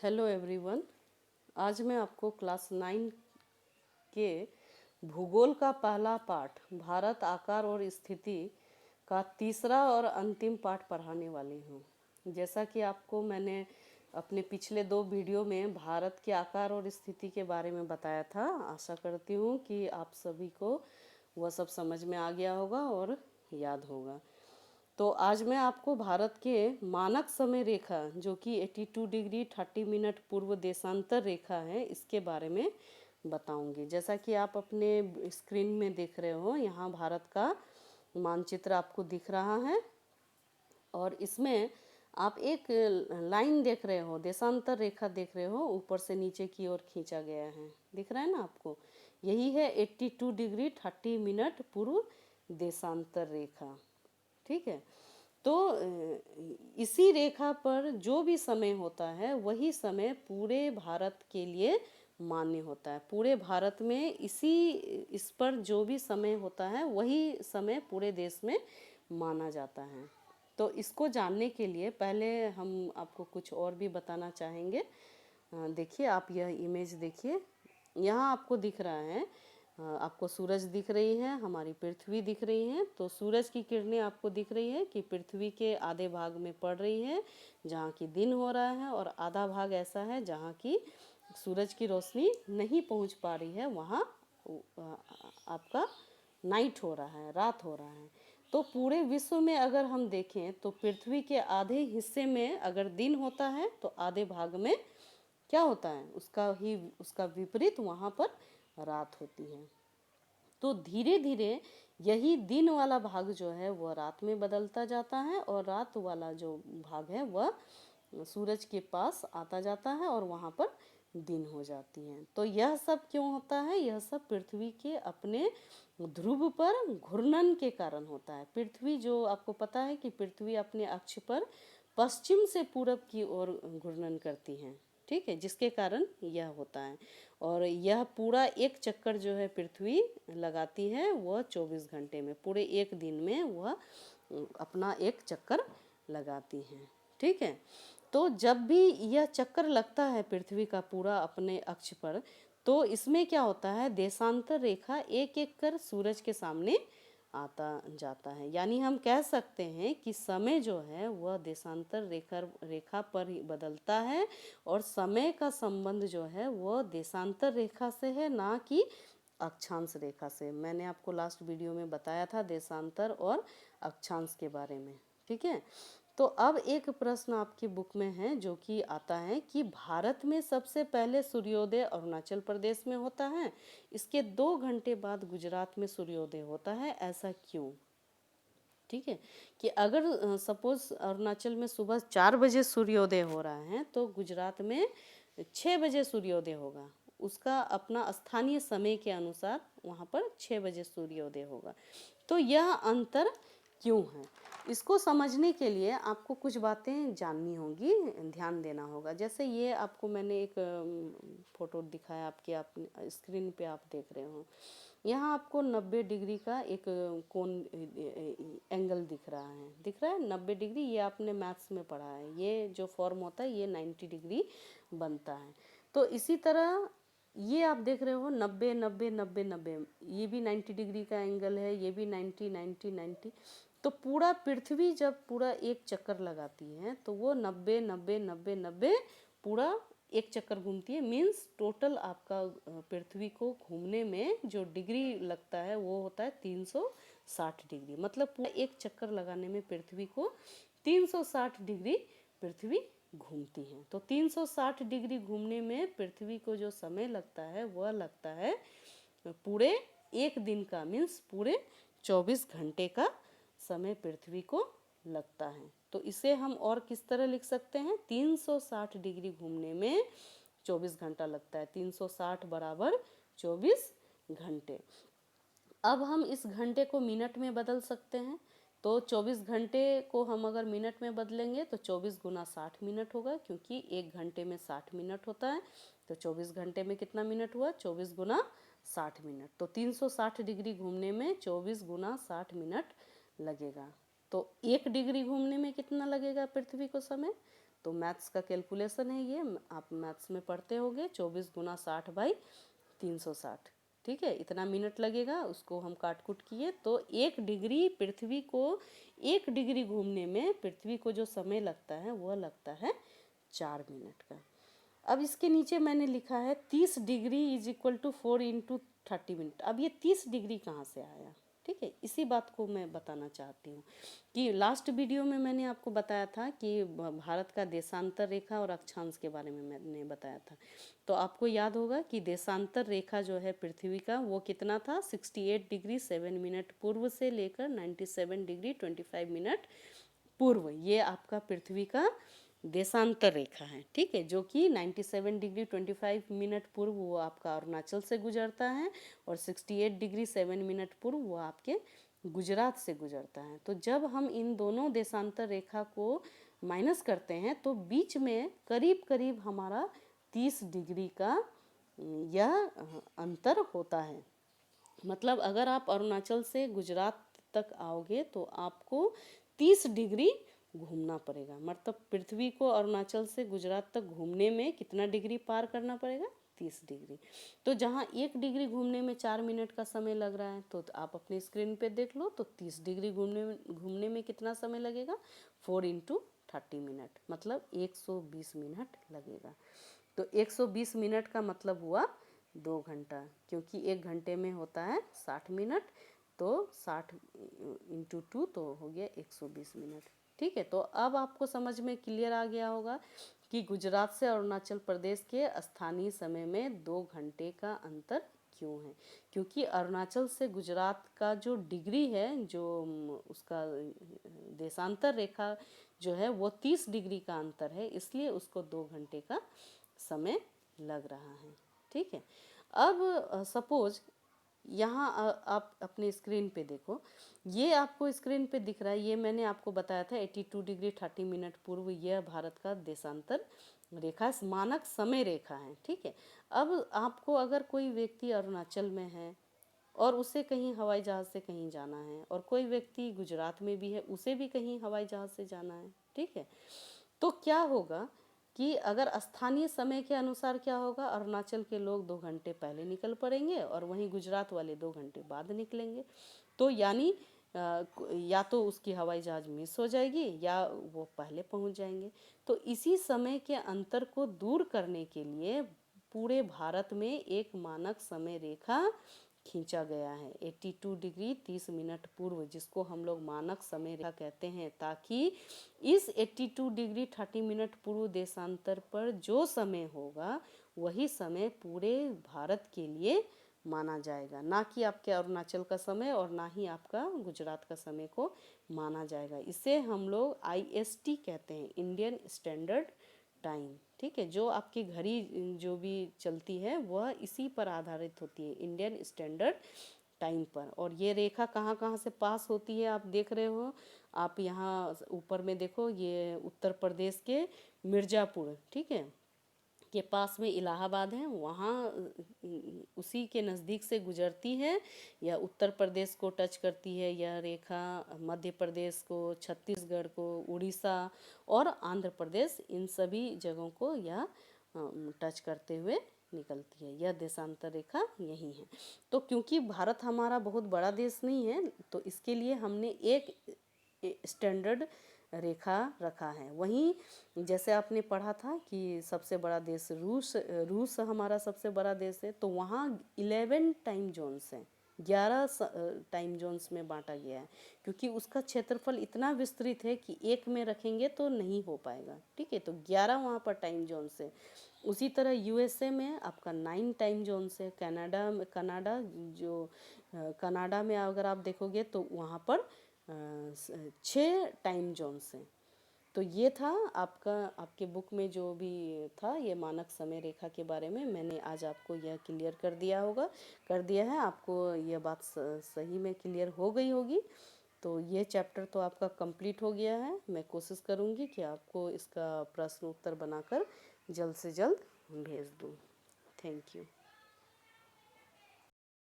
Hello everyone. आज मैं आपको क्लास 9 के भूगोल का पहला पाठ भारत आकार और स्थिति का तीसरा और अंतिम पाठ पढ़ाने वाली हूँ। जैसा कि आपको मैंने अपने पिछले 2 वीडियो में भारत के आकार और स्थिति के बारे में बताया था। आशा करती हूँ कि आप सभी को वह सब समझ में आ गया होगा और याद होगा। तो आज मैं आपको भारत के मानक समय रेखा जो कि 82 डिग्री 30 मिनट पूर्व देशांतर रेखा है, इसके बारे में बताऊंगी। जैसा कि आप अपने स्क्रीन में देख रहे हो, यहाँ भारत का मानचित्र आपको दिख रहा है और इसमें आप एक लाइन देख रहे हो, देशांतर रेखा देख रहे हो, ऊपर से नीचे की ओर खींचा गया है। दिख रहा है ना आपको? यही है 82 डिग्री 30 मिनट पूर्व देशांतर रेखा। ठीक है। तो इसी रेखा पर जो भी समय होता है वही समय पूरे भारत के लिए मान्य होता है। पूरे भारत में इस पर जो भी समय होता है वही समय पूरे देश में माना जाता है। तो इसको जानने के लिए पहले हम आपको कुछ और भी बताना चाहेंगे। देखिए, आप यह इमेज देखिए, यहाँ आपको दिख रहा है, आपको सूरज दिख रही है, हमारी पृथ्वी दिख रही है। तो सूरज की किरणें आपको दिख रही है कि पृथ्वी के आधे भाग में पड़ रही है जहाँ की दिन हो रहा है, और आधा भाग ऐसा है जहाँ की सूरज की रोशनी नहीं पहुँच पा रही है, वहाँ आपका नाइट हो रहा है, रात हो रहा है। तो पूरे विश्व में अगर हम देखें तो पृथ्वी के आधे हिस्से में अगर दिन होता है तो आधे भाग में क्या होता है, उसका विपरीत वहाँ पर रात होती है। तो धीरे धीरे यही दिन वाला भाग जो है वह रात में बदलता जाता है और रात वाला जो भाग है वह सूरज के पास आता जाता है और वहाँ पर दिन हो जाती है। तो यह सब क्यों होता है? यह सब पृथ्वी के अपने ध्रुव पर घूर्णन के कारण होता है। पृथ्वी, जो आपको पता है कि पृथ्वी अपने अक्ष पर पश्चिम से पूरब की ओर घूर्णन करती है। ठीक है, जिसके कारण यह होता है। और यह पूरा एक चक्कर जो है पृथ्वी लगाती है वह 24 घंटे में, पूरे एक दिन में वह अपना एक चक्कर लगाती है। ठीक है। तो जब भी यह चक्कर लगता है पृथ्वी का पूरा अपने अक्ष पर, तो इसमें क्या होता है, देशांतर रेखा एक एक कर सूरज के सामने आता जाता है। यानी हम कह सकते हैं कि समय जो है वह देशांतर रेखा पर ही बदलता है, और समय का संबंध जो है वह देशांतर रेखा से है, ना कि अक्षांश रेखा से। मैंने आपको लास्ट वीडियो में बताया था देशांतर और अक्षांश के बारे में। ठीक है। तो अब एक प्रश्न आपकी बुक में है जो कि आता है कि भारत में सबसे पहले सूर्योदय अरुणाचल प्रदेश में होता है, इसके 2 घंटे बाद गुजरात में सूर्योदय होता है, ऐसा क्यों? ठीक है, कि अगर सपोज अरुणाचल में सुबह 4 बजे सूर्योदय हो रहा है तो गुजरात में 6 बजे सूर्योदय होगा। उसका अपना स्थानीय समय के अनुसार वहाँ पर 6 बजे सूर्योदय होगा। तो यह अंतर क्यों है, इसको समझने के लिए आपको कुछ बातें जाननी होगी, ध्यान देना होगा। जैसे ये आपको मैंने एक फ़ोटो दिखाया, आपके स्क्रीन पे आप देख रहे हो, यहाँ आपको 90 डिग्री का एक कोण एंगल दिख रहा है 90 डिग्री। ये आपने मैथ्स में पढ़ा है, ये जो फॉर्म होता है ये 90 डिग्री बनता है। तो इसी तरह ये आप देख रहे हो 90 90 90 90, ये भी 90 डिग्री का एंगल है, ये भी 90 90 90। तो पूरा पृथ्वी जब पूरा एक चक्कर लगाती है तो वो 90 90 90 90 पूरा एक चक्कर घूमती है। मीन्स टोटल आपका पृथ्वी को घूमने में जो डिग्री लगता है वो होता है 360 डिग्री। मतलब पूरा एक चक्कर लगाने में पृथ्वी को 360 डिग्री पृथ्वी घूमती है। तो 360 डिग्री घूमने में पृथ्वी को जो समय लगता है वह लगता है पूरे एक दिन का, मीन्स पूरे 24 घंटे का समय पृथ्वी को लगता है। तो इसे हम और किस तरह लिख सकते हैं, 360 डिग्री घूमने में 24 घंटा लगता है, 360 बराबर 24 घंटे। अब हम इस घंटे को मिनट में बदल सकते हैं। तो 24 घंटे को हम अगर मिनट में बदलेंगे तो 24 गुना 60 मिनट होगा, क्योंकि एक घंटे में 60 मिनट होता है। तो 24 घंटे में कितना मिनट हुआ, 24 गुना 60 मिनट। तो 360 डिग्री घूमने में 24 गुना 60 मिनट लगेगा। तो 1 डिग्री घूमने में कितना लगेगा पृथ्वी को समय? तो मैथ्स का कैलकुलेशन है ये, आप मैथ्स में पढ़ते होंगे, 24 गुना 60/360, ठीक है, इतना मिनट लगेगा। उसको हम काट कूट किए तो 1 डिग्री पृथ्वी को 1 डिग्री घूमने में पृथ्वी को जो समय लगता है वह लगता है 4 मिनट का। अब इसके नीचे मैंने लिखा है 30 degree is equal to 4 into 30 minute. अब ये 30 डिग्री कहाँ से आया? ठीक है, इसी बात को मैं बताना चाहती हूँ कि लास्ट वीडियो में मैंने आपको बताया था कि भारत का देशांतर रेखा और अक्षांश के बारे में मैंने बताया था। तो आपको याद होगा कि देशांतर रेखा जो है पृथ्वी का वो कितना था? 68 डिग्री 7 मिनट पूर्व से लेकर 97 डिग्री 25 मिनट पूर्व, ये आपका पृथ्वी का देशांतर रेखा है, ठीक है, जो कि 97 डिग्री 25 मिनट पूर्व वो आपका अरुणाचल से गुजरता है और 68 डिग्री 7 मिनट पूर्व वो आपके गुजरात से गुजरता है। तो जब हम इन दोनों देशांतर रेखा को माइनस करते हैं तो बीच में करीब करीब हमारा 30 डिग्री का यह अंतर होता है। मतलब अगर आप अरुणाचल से गुजरात तक आओगे तो आपको 30 डिग्री घूमना पड़ेगा। मतलब पृथ्वी को अरुणाचल से गुजरात तक घूमने में कितना डिग्री पार करना पड़ेगा? 30 डिग्री। तो जहाँ 1 डिग्री घूमने में 4 मिनट का समय लग रहा है तो आप अपने स्क्रीन पे देख लो, तो 30 डिग्री घूमने में कितना समय लगेगा? 4 इंटू 30 मिनट, मतलब 120 मिनट लगेगा। तो 120 मिनट का मतलब हुआ 2 घंटा, क्योंकि 1 घंटे में होता है 60 मिनट, तो 60 इंटू 2 तो हो गया 120 मिनट, ठीक है। तो अब आपको समझ में क्लियर आ गया होगा कि गुजरात से अरुणाचल प्रदेश के स्थानीय समय में 2 घंटे का अंतर क्यों है। क्योंकि अरुणाचल से गुजरात का जो डिग्री है, जो उसका देशांतर रेखा जो है वो 30 डिग्री का अंतर है, इसलिए उसको 2 घंटे का समय लग रहा है, ठीक है। अब सपोज यहाँ आप अपने स्क्रीन पे देखो, ये आपको स्क्रीन पे दिख रहा है, ये मैंने आपको बताया था 82 डिग्री 30 मिनट पूर्व, यह भारत का देशांतर रेखा मानक समय रेखा है, ठीक है। अब आपको अगर कोई व्यक्ति अरुणाचल में है और उसे कहीं हवाई जहाज़ से कहीं जाना है, और कोई व्यक्ति गुजरात में भी है, उसे भी कहीं हवाई जहाज़ से जाना है, ठीक है, तो क्या होगा कि अगर स्थानीय समय के अनुसार क्या होगा, अरुणाचल के लोग 2 घंटे पहले निकल पड़ेंगे और वहीं गुजरात वाले 2 घंटे बाद निकलेंगे। तो यानी या तो उसकी हवाई जहाज़ मिस हो जाएगी या वो पहले पहुंच जाएंगे। तो इसी समय के अंतर को दूर करने के लिए पूरे भारत में एक मानक समय रेखा खींचा गया है 82 डिग्री 30 मिनट पूर्व, जिसको हम लोग मानक समय रेखा कहते हैं, ताकि इस 82 डिग्री 30 मिनट पूर्व देशांतर पर जो समय होगा वही समय पूरे भारत के लिए माना जाएगा, ना कि आपके अरुणाचल का समय और ना ही आपका गुजरात का समय को माना जाएगा। इसे हम लोग IST कहते हैं, इंडियन स्टैंडर्ड टाइम, ठीक है। जो आपकी घड़ी जो भी चलती है वह इसी पर आधारित होती है, इंडियन स्टैंडर्ड टाइम पर। और ये रेखा कहाँ कहाँ से पास होती है आप देख रहे हो, आप यहाँ ऊपर में देखो, ये उत्तर प्रदेश के मिर्ज़ापुर, ठीक है, के पास में इलाहाबाद है, वहाँ उसी के नज़दीक से गुजरती है, या उत्तर प्रदेश को टच करती है यह रेखा, मध्य प्रदेश को, छत्तीसगढ़ को, उड़ीसा और आंध्र प्रदेश, इन सभी जगहों को यह टच करते हुए निकलती है। यह देशांतर रेखा यही है। तो क्योंकि भारत हमारा बहुत बड़ा देश नहीं है, तो इसके लिए हमने एक स्टैंडर्ड रेखा रखा है। वहीं जैसे आपने पढ़ा था कि सबसे बड़ा देश रूस हमारा सबसे बड़ा देश है, तो वहाँ 11 टाइम जोन्स हैं, 11 टाइम जोन्स में बांटा गया है, क्योंकि उसका क्षेत्रफल इतना विस्तृत है कि एक में रखेंगे तो नहीं हो पाएगा, ठीक है। तो 11 वहाँ पर टाइम जोन्स है। उसी तरह USA में आपका 9 टाइम जोन्स है। कनाडा जो कनाडा में अगर आप देखोगे तो वहाँ पर 6 टाइम जोन्स हैं। तो ये था आपका, आपके बुक में जो भी था ये मानक समय रेखा के बारे में, मैंने आज आपको यह क्लियर कर दिया है। आपको यह बात सही में क्लियर हो गई होगी। तो ये चैप्टर तो आपका कंप्लीट हो गया है। मैं कोशिश करूँगी कि आपको इसका प्रश्न उत्तर बनाकर जल्द से जल्द भेज दूँ। Thank you.